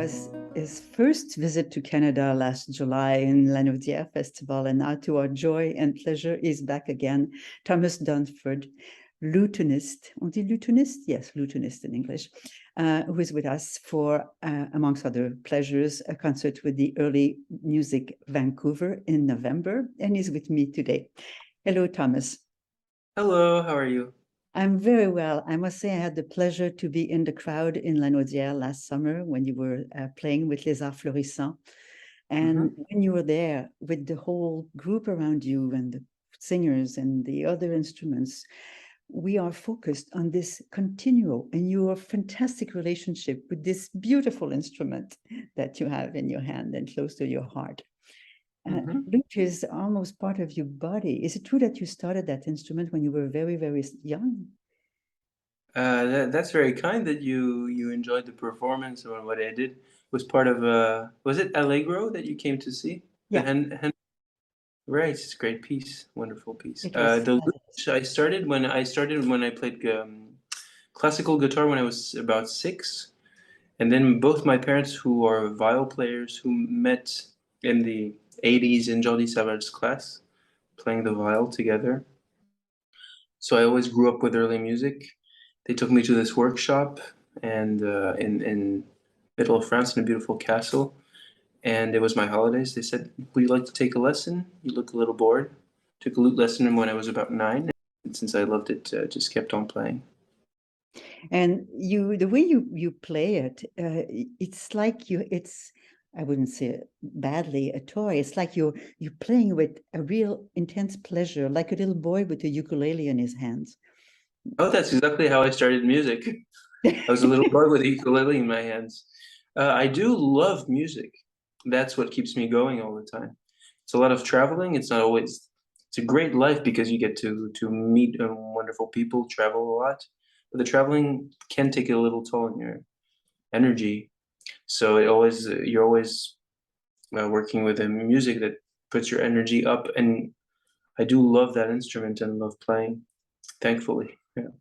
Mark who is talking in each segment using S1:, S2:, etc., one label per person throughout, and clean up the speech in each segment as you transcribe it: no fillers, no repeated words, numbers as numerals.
S1: was his first visit to Canada last July in Lanaudière Festival, and now to our joy and pleasure is back again, Thomas Dunford, lutenist. On dit lutenist? Yes, lutenist in English, who is with us for, amongst other pleasures, a concert with the Early Music Vancouver in November, and he's with me today. Hello, Thomas.
S2: Hello, how are you?
S1: I'm very well. I must say I had the pleasure to be in the crowd in Lanaudière last summer when you were playing with Les Arts Florissants. And when you were there with the whole group around you and the singers and the other instruments, we are focused on this continuo and your fantastic relationship with this beautiful instrument that you have in your hand and close to your heart. Lute is almost part of your body. Is it true that you started that instrument when you were very, very young?
S2: That's very kind that you enjoyed the performance or what I did. Was part of was it Allegro that you came to see?
S1: Yeah.
S2: Right, it's a great piece, wonderful piece.
S1: It was
S2: The lute I started when I played classical guitar when I was about 6, and then both my parents, who are viol players, who met in the 80s in Jordi Saval's class, playing the viol together. So I always grew up with early music. They took me to this workshop and in middle of France in a beautiful castle, and it was my holidays. They said, "Would you like to take a lesson? You look a little bored." Took a lute lesson when I was about 9, and since I loved it, just kept on playing.
S1: And the way you play it, it's like it's, I wouldn't say it badly, a toy. It's like you're playing with a real intense pleasure, like a little boy with a ukulele in his hands.
S2: Oh, that's exactly how I started music. I was a little boy with a ukulele in my hands. I do love music. That's what keeps me going all the time. It's a lot of traveling. It's not always. It's a great life because you get to meet wonderful people, travel a lot. But the traveling can take a little toll on your energy. So you're always working with a music that puts your energy up, and I do love that instrument and love playing. Thankfully, yeah.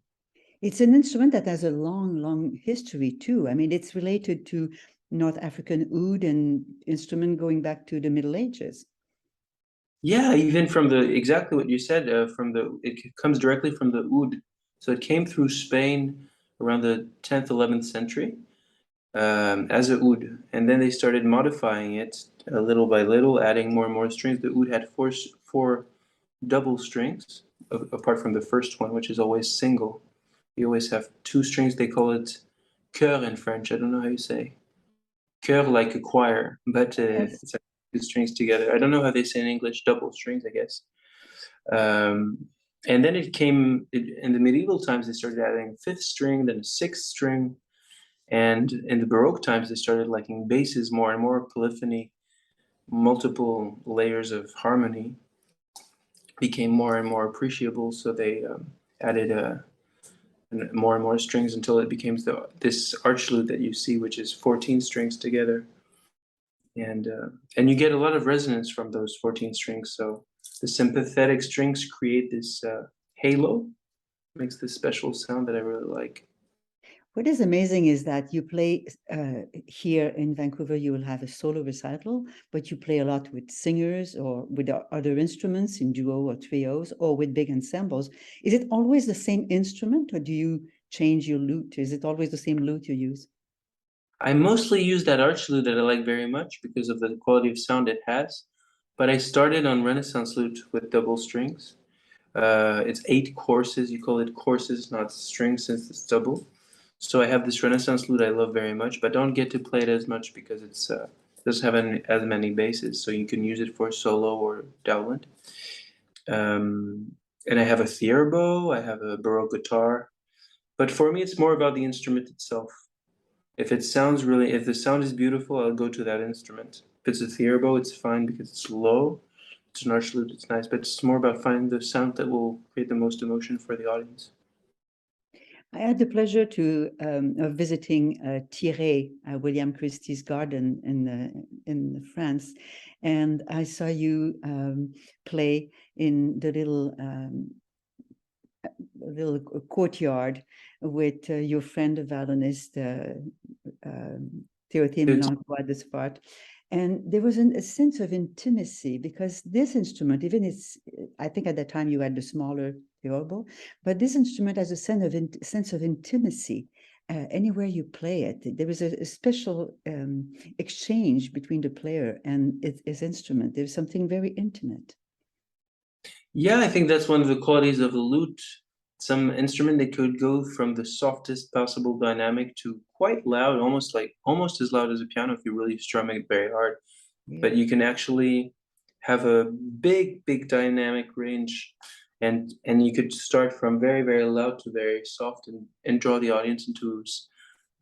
S1: It's an instrument that has a long, long history too. I mean, it's related to North African oud and instrument going back to the Middle Ages.
S2: Yeah, even from exactly what you said, it comes directly from the oud. So it came through Spain around the 10th, 11th century as a oud, and then they started modifying it little by little, adding more and more strings. The oud had four double strings, apart from the first one, which is always single. You always have 2 strings. They call it chœur in French. I don't know how you say chœur, like a choir, but
S1: Yes.
S2: it's like 2 strings together. I don't know how they say in English, double strings, I guess. And then in the medieval times, they started adding a 5th string, then a 6th string. And in the Baroque times, they started liking basses more and more, polyphony, multiple layers of harmony became more and more appreciable. So they added more and more strings until it became this arch lute that you see, which is 14 strings together. And you get a lot of resonance from those 14 strings. So the sympathetic strings create this halo, makes this special sound that I really like.
S1: What is amazing is that you play here in Vancouver, you will have a solo recital, but you play a lot with singers or with other instruments in duo or trios or with big ensembles. Is it always the same instrument or do you change your lute? Is it always the same lute you use?
S2: I mostly use that arch lute that I like very much because of the quality of sound it has. But I started on Renaissance lute with double strings. It's 8 courses. You call it courses, not strings, since it's double. So I have this Renaissance lute I love very much, but don't get to play it as much because it doesn't have as many basses. So you can use it for solo or dowland. And I have a theorbo, I have a Baroque guitar. But for me, it's more about the instrument itself. If the sound is beautiful, I'll go to that instrument. If it's a theorbo, it's fine because it's low. It's an arch lute, it's nice, but it's more about finding the sound that will create the most emotion for the audience.
S1: I had the pleasure of visiting Thierry, William Christie's garden in France, and I saw you play in the little courtyard with your friend, the violinist Théoté
S2: Théoté.
S1: Mélancois, this part. And there was a sense of intimacy because this instrument, even it's, I think at that time you had the smaller theorbo, but this instrument has a sense of intimacy. Anywhere you play it, there is a special exchange between the player and his instrument. There's something very intimate.
S2: Yeah, I think that's one of the qualities of the lute. Some instrument that could go from the softest possible dynamic to quite loud, almost as loud as a piano if you're really strumming it very hard.
S1: Yeah.
S2: But you can actually have a big dynamic range, and you could start from very loud to very soft, and draw the audience into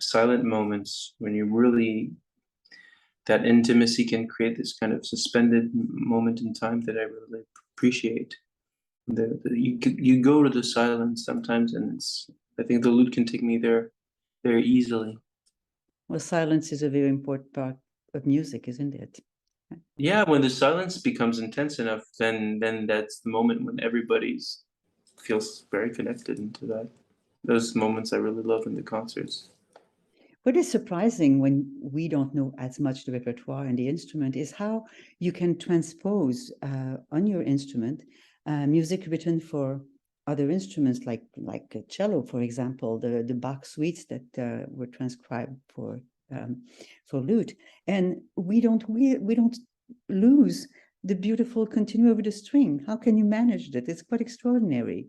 S2: silent moments when you really, that intimacy can create this kind of suspended moment in time that I really appreciate. You go to the silence sometimes, and I think the lute can take me there very easily.
S1: Well, silence is a very important part of music, isn't it?
S2: Yeah, when the silence becomes intense enough, then that's the moment when everybody's feels very connected into that. Those moments I really love in the concerts.
S1: What is surprising when we don't know as much the repertoire and the instrument is how you can transpose on your instrument music written for other instruments, like a cello, for example, the Bach suites that were transcribed for lute, and we don't lose the beautiful continue over the string. How can you manage that? It's quite extraordinary.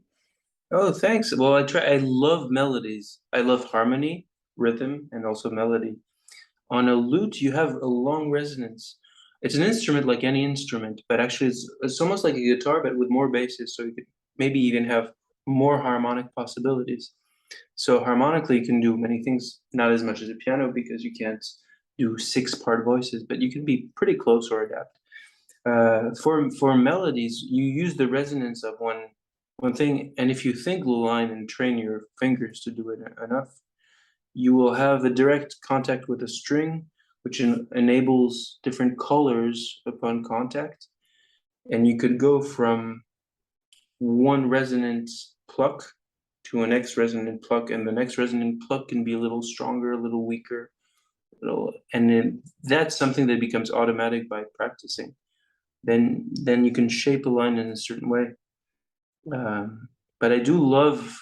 S2: Oh, thanks. Well, I love melodies. I love harmony, rhythm, and also melody. On a lute, you have a long resonance. It's an instrument like any instrument, but actually it's almost like a guitar, but with more basses, so you could maybe even have more harmonic possibilities. So harmonically, you can do many things, not as much as a piano because you can't do 6-part voices, but you can be pretty close or adapt. For melodies, you use the resonance of one thing, and if you think the line and train your fingers to do it enough, you will have a direct contact with a string, which enables different colors upon contact, and you could go from one resonant pluck to a next resonant pluck, and the next resonant pluck can be a little stronger, a little weaker, and then that's something that becomes automatic by practicing. Then you can shape a line in a certain way. But I do love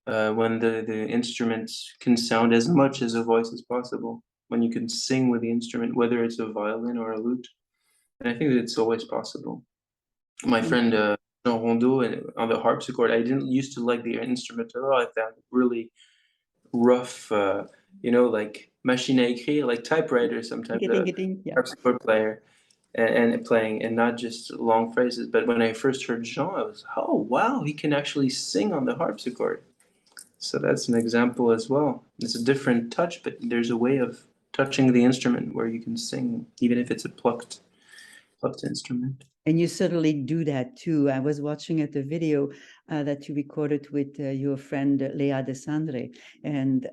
S2: when the instruments can sound as much as a voice as possible. When you can sing with the instrument, whether it's a violin or a lute, and I think that it's always possible. My friend Jean Rondeau on the harpsichord, I didn't used to like the instrument at all. I found it really rough, like machine à écrire, like typewriter sometimes,
S1: Yeah.
S2: harpsichord player, and playing, and not just long phrases. But when I first heard Jean, I was, oh wow, he can actually sing on the harpsichord. So that's an example as well. It's a different touch, but there's a way of touching the instrument where you can sing, even if it's a plucked instrument.
S1: And you certainly do that too. I was watching at the video that you recorded with your friend Léa Desandre, and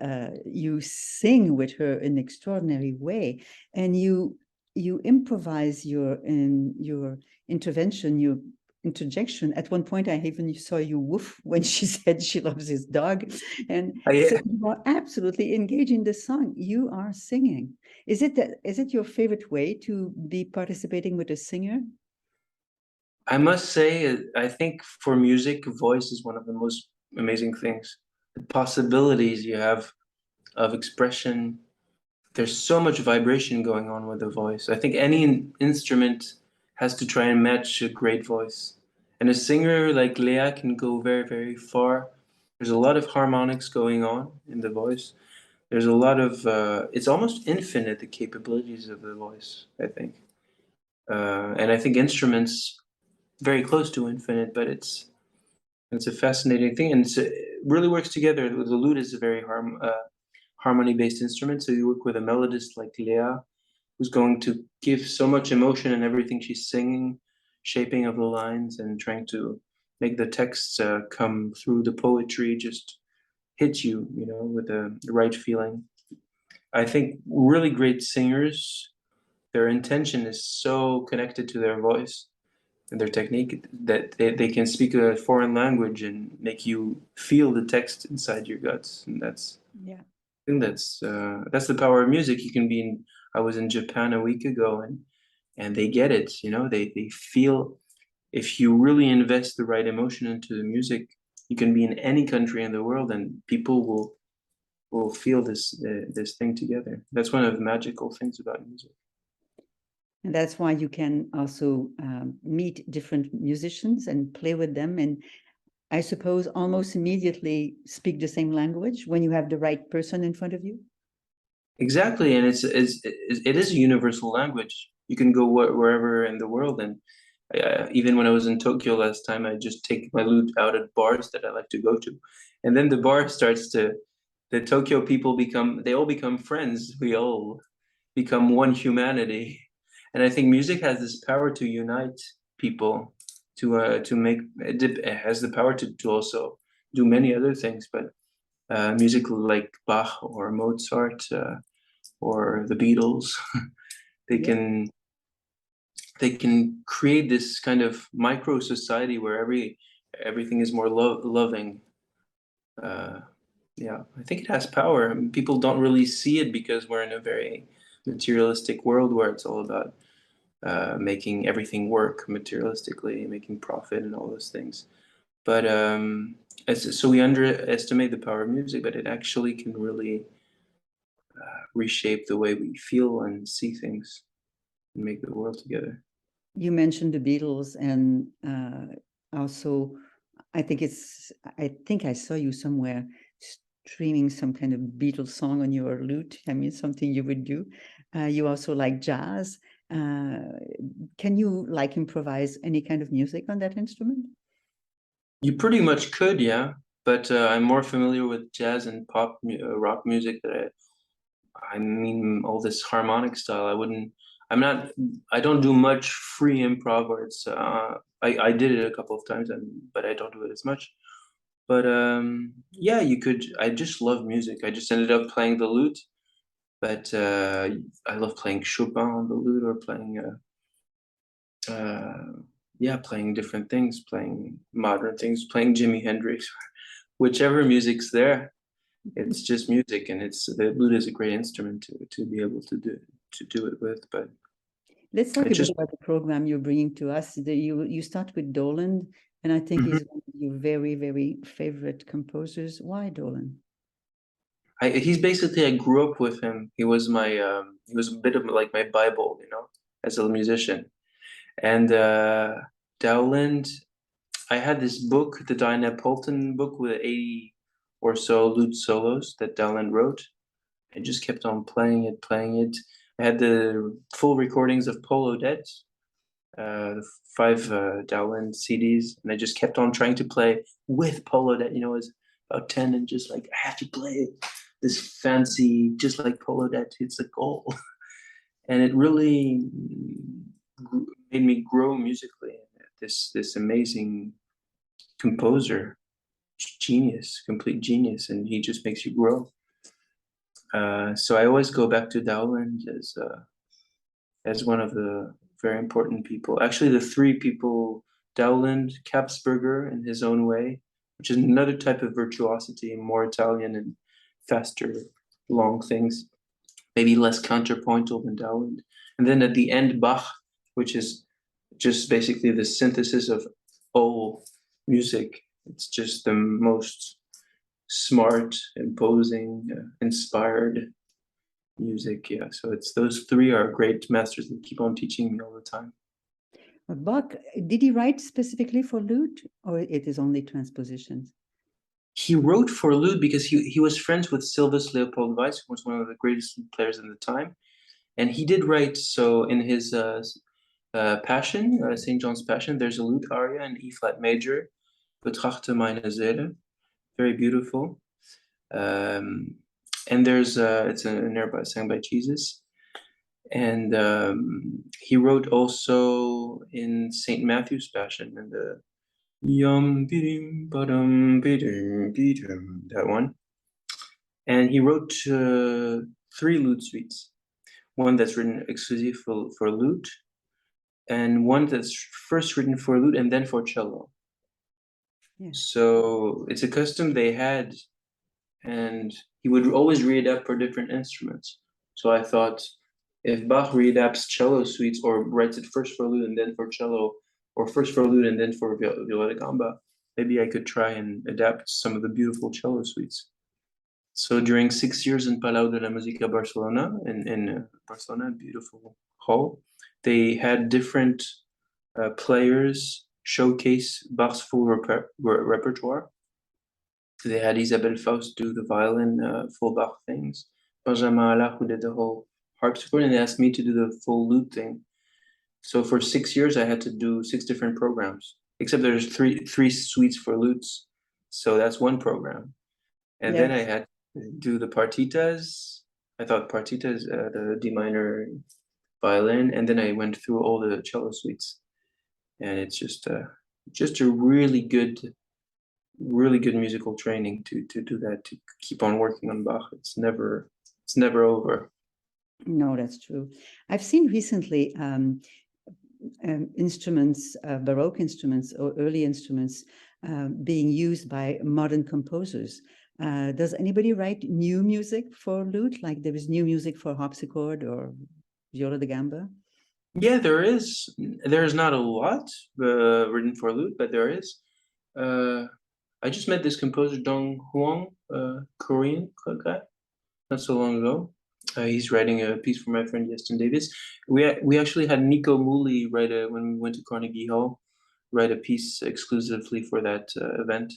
S1: you sing with her in an extraordinary way. And you improvise your intervention, your interjection. At one point, I even saw you woof when she said she loves his dog, and
S2: Yeah.
S1: so you are absolutely engaging the song. You are singing. Is it your favorite way to be participating with a singer?
S2: I must say, I think for music, voice is one of the most amazing things. The possibilities you have of expression, there's so much vibration going on with the voice. I think any instrument has to try and match a great voice. And a singer like Leah can go very far. There's a lot of harmonics going on in the voice. There's a lot of, it's almost infinite, the capabilities of the voice, I think. And I think instruments, very close to infinite, but it's a fascinating thing, and it really works together. The lute is a very harmony-based instrument, so you work with a melodist like Leah, who's going to give so much emotion in everything she's singing, shaping of the lines, and trying to make the texts come through the poetry, just hit you, with the right feeling. I think really great singers, their intention is so connected to their voice and their technique that they can speak a foreign language and make you feel the text inside your guts, and that's
S1: Yeah.
S2: think that's the power of music. You can be in. I was in Japan a week ago, and they get it. You know, they feel. If you really invest the right emotion into the music, you can be in any country in the world, and people will feel this thing together. That's one of the magical things about music.
S1: And that's why you can also meet different musicians and play with them, and I suppose almost immediately speak the same language when you have the right person in front of you.
S2: Exactly, and it is a universal language. You can go wherever in the world, and even when I was in Tokyo last time, I just take my lute out at bars that I like to go to, and then the bar starts to. The Tokyo people they all become friends. We all become one humanity, and I think music has this power to unite people, to make it has the power to also do many other things, but music like Bach or Mozart. Or the Beatles, they
S1: Yeah.
S2: can create this kind of micro society where everything is more loving. Yeah, I think it has power. I mean, people don't really see it because we're in a very materialistic world where it's all about making everything work materialistically, making profit and all those things. But so we underestimate the power of music, but it actually can really reshape the way we feel and see things and make the world together.
S1: You mentioned the Beatles, and also I think I saw you somewhere streaming some kind of Beatles song on your lute. I mean, something you would do. You also like jazz. Can you like improvise any kind of music on that instrument?
S2: You pretty much could, yeah, but I'm more familiar with jazz and rock music I mean, all this harmonic style. I'm not, I don't do much free improv where I did it a couple of times, but I don't do it as much. But yeah, I just love music. I just ended up playing the lute, but I love playing Chopin on the lute or uh, yeah, playing different things, playing modern things, playing Jimi Hendrix, whichever music's there. It's just music, and the lute is a great instrument to be able to do it with. But
S1: Let's talk
S2: it
S1: a bit
S2: just
S1: about the program you're bringing to us. You start with Dolan, and I think
S2: Mhm.
S1: he's one of your very, very favorite composers. Why Dolan?
S2: He's basically I grew up with him. He was a bit of like my Bible, you know, as a musician. And Dowland, I had this book, the Diana Poulton book with 80 or so lute solos that Dowland wrote. I just kept on playing it, playing it. I had the full recordings of Paul Odette, the 5 Dowland CDs, and I just kept on trying to play with Paul Odette. You know, I was about 10 and just like, I have to play this fancy, just like Paul Odette, it's a goal. And it really made me grow musically. This amazing composer, genius, complete genius, and he just makes you grow. So I always go back to Dowland as one of the very important people. Actually, the 3 people: Dowland, Kapsberger in his own way, which is another type of virtuosity, more Italian and faster, long things, maybe less counterpointal than Dowland. And then at the end, Bach, which is just basically the synthesis of all music. It's just the most smart, imposing, inspired music. Yeah, so it's those 3 are great masters that keep on teaching me all the time.
S1: Bach, did he write specifically for lute, or it is only transpositions?
S2: He wrote for lute because he was friends with Silvus Leopold Weiss, who was one of the greatest players in the time, and he did write. So in his Passion, St. John's Passion, there's a lute aria in E flat major, Betrachte meine Seele, very beautiful. And it's an air sung by Jesus. And he wrote also in St. Matthew's Passion, in the Yum bidim badum bidim bidim, that one. And he wrote 3 lute suites. One that's written exclusively for lute, and one that's first written for lute and then for cello.
S1: Yeah.
S2: So it's a custom they had, and he would always readapt for different instruments. So I thought, if Bach readapts cello suites or writes it first for lute and then for cello, or first for lute and then for viola da gamba, maybe I could try and adapt some of the beautiful cello suites. So during 6 years in Palau de la Música Barcelona, in Barcelona, beautiful hall, they had different players showcase Bach's full repertoire. So they had Isabelle Faust do the violin, full Bach things, Benjamin Allard who did the whole harpsichord, and they asked me to do the full lute thing. So for 6 years, I had to do 6 different programs, except there's three suites for lutes. So that's one program. And then I
S1: Yes.
S2: had to do the partitas. I thought partitas, the D minor violin, and then I went through all the cello suites. And it's just a really good musical training to do that, to keep on working on Bach. It's never over.
S1: No, that's true. I've seen recently instruments, Baroque instruments or early instruments being used by modern composers. Does anybody write new music for lute? Like there is new music for harpsichord or viola da gamba?
S2: Yeah, there is. There's not a lot written for lute, but there is. I just met this composer, Dong Huang, Korean guy, not so long ago. He's writing a piece for my friend Yeston Davis. We actually had Nico Mooley write when we went to Carnegie Hall, write a piece exclusively for that event.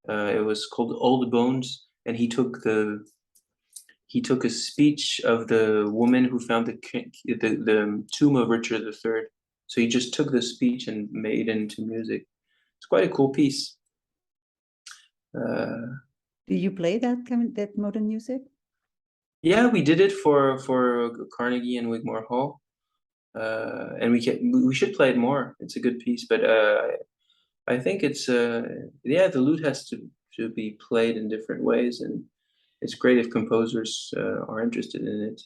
S2: It was called Old Bones, and he took a speech of the woman who found the tomb of Richard III. So he just took the speech and made it into music. It's quite a cool piece.
S1: Do you play that modern music?
S2: Yeah, we did it for Carnegie and Wigmore Hall, and we should play it more. It's a good piece, but I think it's the lute has to be played in different ways, and it's great if composers are interested in it.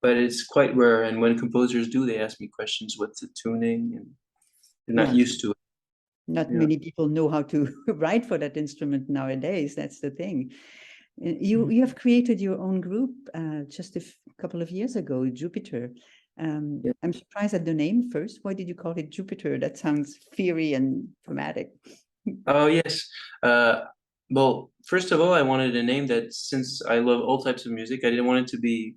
S2: But it's quite rare, and when composers do, they ask me questions. What's the tuning? And they're not
S1: Yeah.
S2: used to it.
S1: Not
S2: Yeah.
S1: many people know how to write for that instrument nowadays. That's the thing. You have created your own group just a couple of years ago, Jupiter.
S2: Yeah.
S1: I'm surprised at the name first. Why did you call it Jupiter? That sounds fiery and dramatic.
S2: Oh yes. Well, first of all, I wanted a name that, since I love all types of music, I didn't want it to be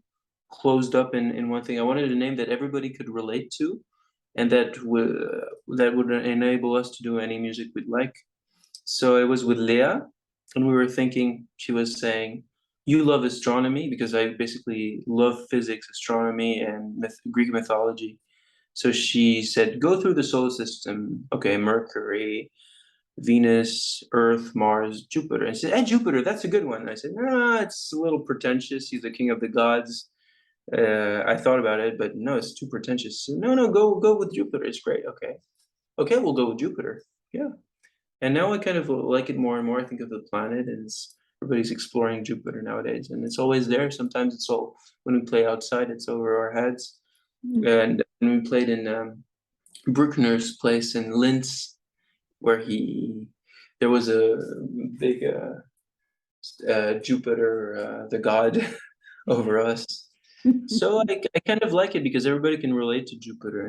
S2: closed up in one thing. I wanted a name that everybody could relate to, and that would enable us to do any music we'd like. So it was with Leah, and we were thinking, she was saying, "You love astronomy," because I basically love physics, astronomy, and Greek mythology. So she said, "Go through the solar system. Okay, Mercury, Venus, Earth, Mars, Jupiter." And she said, "Hey, Jupiter, that's a good one." And I said, "No, it's a little pretentious. He's the king of the gods." I thought about it, but no, it's too pretentious. No, go with Jupiter. It's great. Okay, we'll go with Jupiter. Yeah. And now I kind of like it more and more. I think of the planet, and everybody's exploring Jupiter nowadays, and it's always there. Sometimes it's all, when we play outside, it's over our heads. And when we played in Bruckner's place in Linz, where there was a big Jupiter, the god, over us. So I kind of like it because everybody can relate to Jupiter,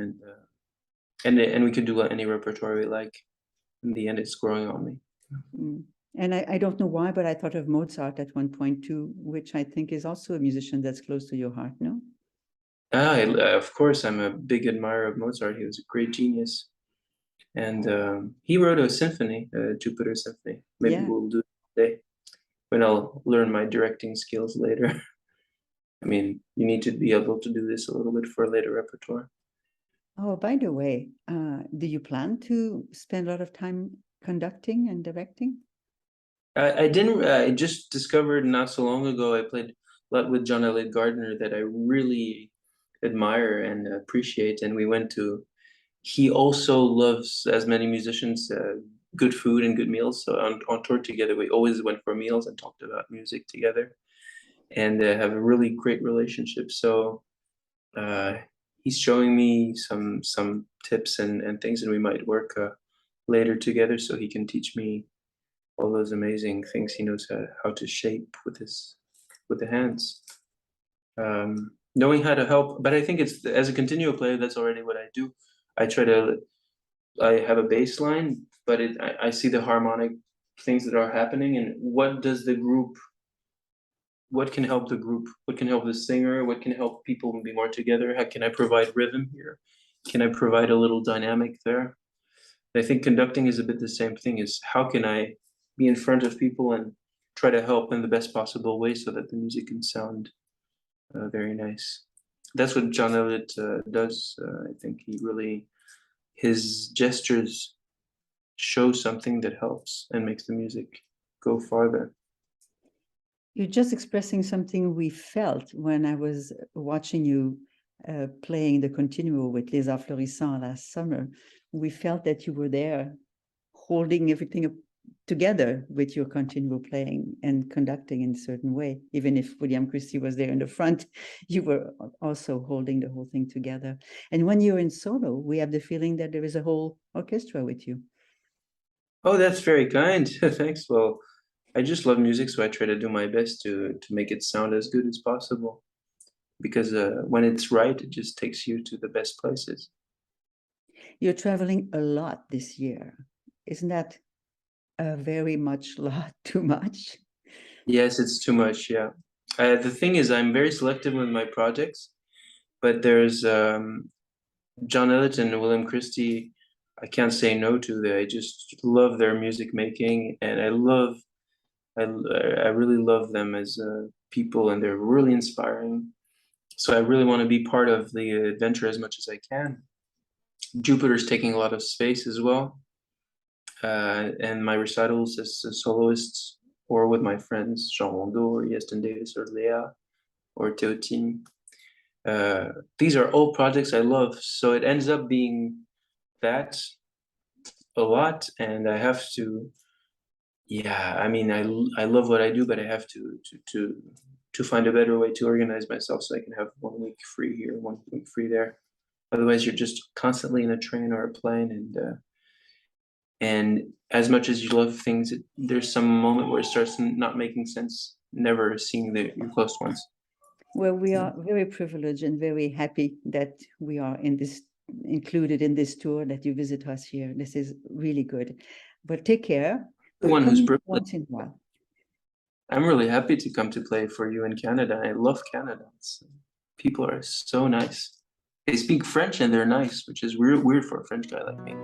S2: and we can do any repertoire we like. In the end, it's growing on me.
S1: And I don't know why, but I thought of Mozart at one point too, which I think is also a musician that's close to your heart, no?
S2: Of course, I'm a big admirer of Mozart. He was a great genius. And he wrote a symphony, a Jupiter Symphony. Maybe
S1: Yeah.
S2: we'll do it today when I'll learn my directing skills later. I mean, you need to be able to do this a little bit for later repertoire.
S1: Oh, by the way, do you plan to spend a lot of time conducting and directing?
S2: I didn't. I just discovered not so long ago. I played a lot with John Elliott Gardner that I really admire and appreciate. And we went to. He also loves, as many musicians, good food and good meals. So on tour together, we always went for meals and talked about music together, and have a really great relationship. So he's showing me some tips and things, and we might work later together, so he can teach me all those amazing things he knows how to shape with the hands. Knowing how to help, but I think it's, as a continuo player, that's already what I do. I have a bass line, but I see the harmonic things that are happening, and what can help the group? What can help the singer? What can help people be more together? How can I provide rhythm here? Can I provide a little dynamic there? I think conducting is a bit the same thing, is how can I be in front of people and try to help in the best possible way so that the music can sound very nice. That's what John Elliott does. I think his gestures show something that helps and makes the music go farther.
S1: You're just expressing something we felt when I was watching you playing the continuo with Les Arts Florissants last summer. We felt that you were there holding everything together with your continuo playing and conducting in a certain way. Even if William Christie was there in the front, you were also holding the whole thing together. And when you're in solo, we have the feeling that there is a whole orchestra with you.
S2: Oh, that's very kind. Thanks. Well, I just love music, so I try to do my best to make it sound as good as possible. Because when it's right, it just takes you to the best places.
S1: You're traveling a lot this year. Isn't that very much lot too much?
S2: Yes, it's too much, yeah. The thing is, I'm very selective with my projects, but there's John Elliott and William Christie, I can't say no to. I just love their music making, and I really love them as people, and they're really inspiring. So I really want to be part of the adventure as much as I can. Jupiter's taking a lot of space as well. And my recitals as a soloist or with my friends, Jean Rondeau or Yeston Davis or Leah or Teotine. These are all projects I love, so it ends up being that a lot, and I have to, yeah, I mean, I love what I do, but I have to find a better way to organize myself so I can have 1 week free here, 1 week free there. Otherwise, you're just constantly in a train or a plane, and as much as you love things, there's some moment where it starts not making sense, never seeing your close ones.
S1: Well, we are very privileged and very happy that we are included in this tour, that you visit us here. This is really good. But take care.
S2: The one who's privileged.
S1: Once in a while.
S2: I'm really happy to come to play for you in Canada. I love Canada. People are so nice. They speak French and they're nice, which is weird for a French guy like me.